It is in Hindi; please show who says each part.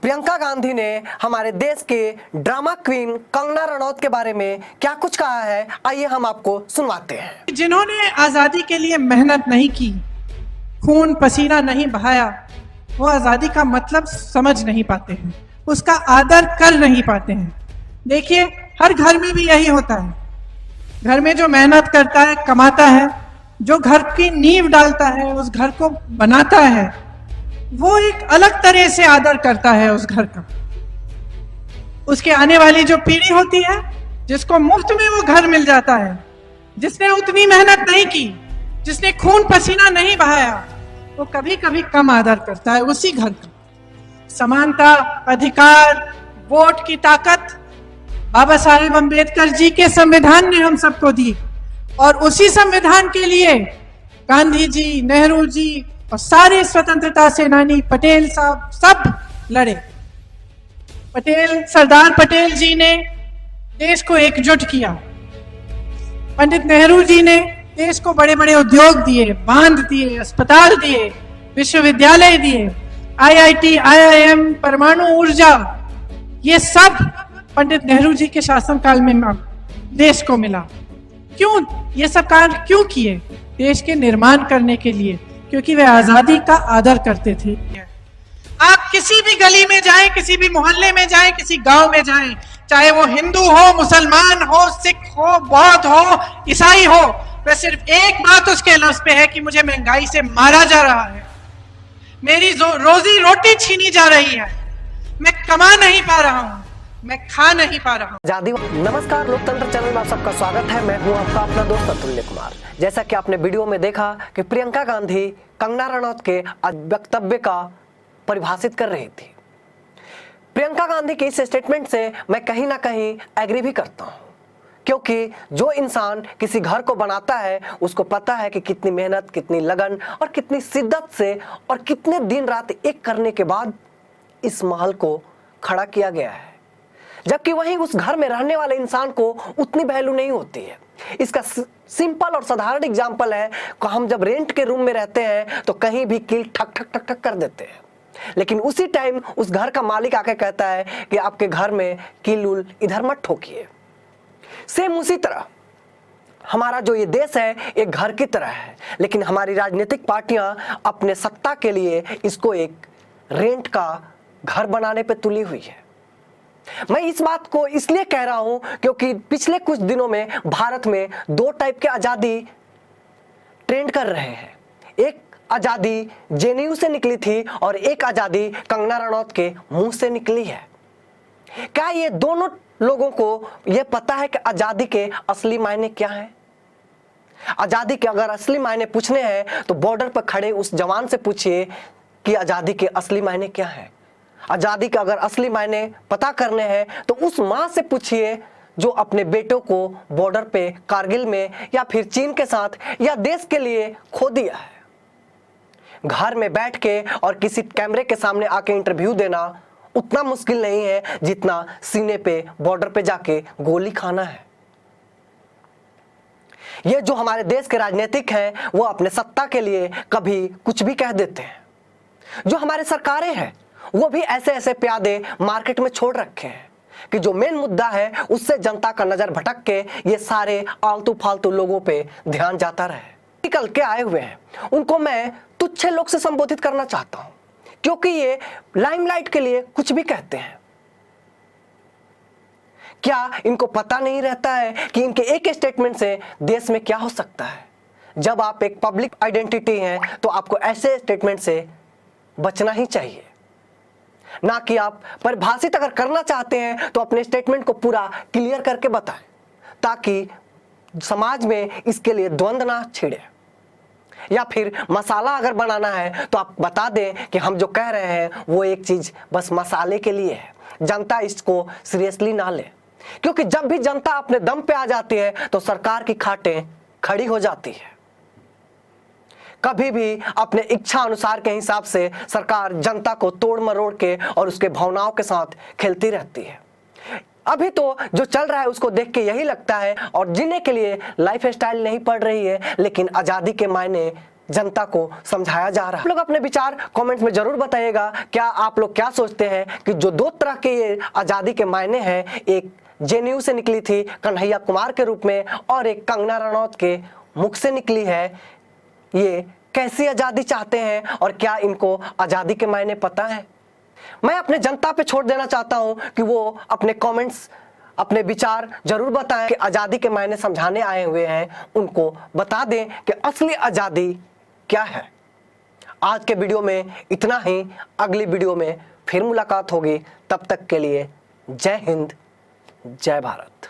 Speaker 1: प्रियंका गांधी ने हमारे देश के ड्रामा क्वीन कंगना रनौत के बारे में क्या कुछ कहा है, आइए हम आपको सुनवाते हैं।
Speaker 2: जिन्होंने आजादी के लिए मेहनत नहीं की, खून पसीना नहीं बहाया, वो आजादी का मतलब समझ नहीं पाते हैं, उसका आदर कर नहीं पाते हैं। देखिए, हर घर में भी यही होता है। घर में जो मेहनत करता है, कमाता है, जो घर की नींव डालता है, उस घर को बनाता है, वो एक अलग तरह से आदर करता है उस घर का। उसके आने वाली जो पीढ़ी होती है, जिसको मुफ्त में वो घर मिल जाता है, जिसने उतनी मेहनत नहीं की, जिसने खून पसीना नहीं बहाया, वो कभी कभी कम आदर करता है उसी घर का। समानता, अधिकार, वोट की ताकत बाबा साहेब अम्बेडकर जी के संविधान ने हम सबको दी, और उसी संविधान के लिए गांधी जी, नेहरू जी और सारे स्वतंत्रता सेनानी, पटेल साहब सब लड़े। सरदार पटेल जी ने देश को एकजुट किया। पंडित नेहरू जी ने देश को बड़े बड़े उद्योग दिए, बांध दिए, अस्पताल दिए, विश्वविद्यालय दिए, आईआईटी, आईआईएम, परमाणु ऊर्जा, ये सब पंडित नेहरू जी के शासनकाल में देश को मिला। क्यों ये सब कार्य क्यों किए? देश के निर्माण करने के लिए, क्योंकि वे आजादी का आदर करते थे। आप किसी भी गली में जाएं, किसी भी मोहल्ले में जाएं, किसी गांव में जाएं, चाहे वो हिंदू हो, मुसलमान हो, सिख हो, बौद्ध हो, ईसाई हो, वह सिर्फ एक बात उसके लफ्ज पे है कि मुझे महंगाई से मारा जा रहा है, मेरी रोजी रोटी छीनी जा रही है, मैं कमा नहीं पा रहा हूं, मैं खा नहीं पा रहा हूं।
Speaker 1: आजादी। नमस्कार, लोकतंत्र चैनल में आप सबका स्वागत है। मैं हूं आपका अपना दोस्त अतुल्य कुमार। जैसा कि आपने वीडियो में देखा कि प्रियंका गांधी कंगना रनौत के वक्तव्य का परिभाषित कर रही थी। प्रियंका गांधी के इस स्टेटमेंट से मैं कहीं ना कहीं एग्री भी करता हूं, क्योंकि जो इंसान किसी घर को बनाता है उसको पता है कि कितनी मेहनत, कितनी लगन और कितनी शिद्दत से और कितने दिन रात एक करने के बाद इस महल को खड़ा किया गया है, जबकि वहीं उस घर में रहने वाले इंसान को उतनी वैल्यू नहीं होती है। इसका सिंपल और साधारण एग्जांपल है कि हम जब रेंट के रूम में रहते हैं तो कहीं भी कील ठक ठक ठक ठक कर देते हैं, लेकिन उसी टाइम उस घर का मालिक आके कहता है कि आपके घर में कील उल इधर मत ठोकिए। सेम उसी तरह हमारा जो ये देश है एक घर की तरह है, लेकिन हमारी राजनीतिक पार्टियां अपने सत्ता के लिए इसको एक रेंट का घर बनाने पे तुली हुई है। मैं इस बात को इसलिए कह रहा हूं क्योंकि पिछले कुछ दिनों में भारत में दो टाइप के आजादी ट्रेंड कर रहे हैं। एक आजादी जेएनयू से निकली थी और एक आजादी कंगना रनौत के मुंह से निकली है। क्या ये दोनों लोगों को यह पता है कि आजादी के असली मायने क्या हैं? आजादी के अगर असली मायने पूछने हैं तो बॉर्डर पर खड़े उस जवान से पूछिए कि आजादी के असली मायने क्या हैं। आजादी का अगर असली मायने पता करने हैं तो उस मां से पूछिए जो अपने बेटों को बॉर्डर पे कारगिल में या फिर चीन के साथ या देश के लिए खो दिया है। घर में बैठ के और किसी कैमरे के सामने आके इंटरव्यू देना उतना मुश्किल नहीं है जितना सीने पे बॉर्डर पे जाके गोली खाना है। ये जो हमारे देश के राजनीतिक हैं वो अपने सत्ता के लिए कभी कुछ भी कह देते हैं। जो हमारे सरकारें हैं वो भी ऐसे ऐसे प्यादे मार्केट में छोड़ रखे हैं कि जो मेन मुद्दा है उससे जनता का नजर भटक के ये सारे आलतू फालतू लोगों पे ध्यान जाता रहे। निकल के आए हुए हैं उनको मैं तुच्छ लोग से संबोधित करना चाहता हूं, क्योंकि ये लाइमलाइट के लिए कुछ भी कहते हैं। क्या इनको पता नहीं रहता है कि इनके एक स्टेटमेंट से देश में क्या हो सकता है? जब आप एक पब्लिक आइडेंटिटी हैं तो आपको ऐसे स्टेटमेंट से बचना ही चाहिए, ना कि आप परिभाषित अगर करना चाहते हैं तो अपने स्टेटमेंट को पूरा क्लियर करके बताएं, ताकि समाज में इसके लिए द्वंद्व ना छिड़े। या फिर मसाला अगर बनाना है तो आप बता दें कि हम जो कह रहे हैं वो एक चीज बस मसाले के लिए है, जनता इसको सीरियसली ना ले। क्योंकि जब भी जनता अपने दम पे आ जाती है तो सरकार की खाटें खड़ी हो जाती है। कभी भी अपने इच्छा अनुसार के हिसाब से सरकार जनता को तोड़ मरोड़ के और उसके भावनाओं के साथ खेलती रहती है। अभी तो जो चल रहा है उसको देख के यही लगता है और जीने के लिए लाइफ स्टाइल नहीं पड़ रही है, लेकिन आजादी के मायने जनता को समझाया जा रहा है। आप लोग अपने विचार कमेंट्स में जरूर बताइएगा। क्या आप लोग क्या सोचते हैं कि जो दो तरह के ये आजादी के मायने हैं, एक जेएनयू से निकली थी कन्हैया कुमार के रूप में और एक कंगना रनौत के मुख से निकली है, ये कैसी आजादी चाहते हैं और क्या इनको आजादी के मायने पता है? मैं अपने जनता पे छोड़ देना चाहता हूं कि वो अपने कमेंट्स, अपने विचार जरूर बताएं कि आजादी के मायने समझाने आए हुए हैं, उनको बता दें कि असली आजादी क्या है। आज के वीडियो में इतना ही, अगली वीडियो में फिर मुलाकात होगी। तब तक के लिए जय हिंद, जय भारत।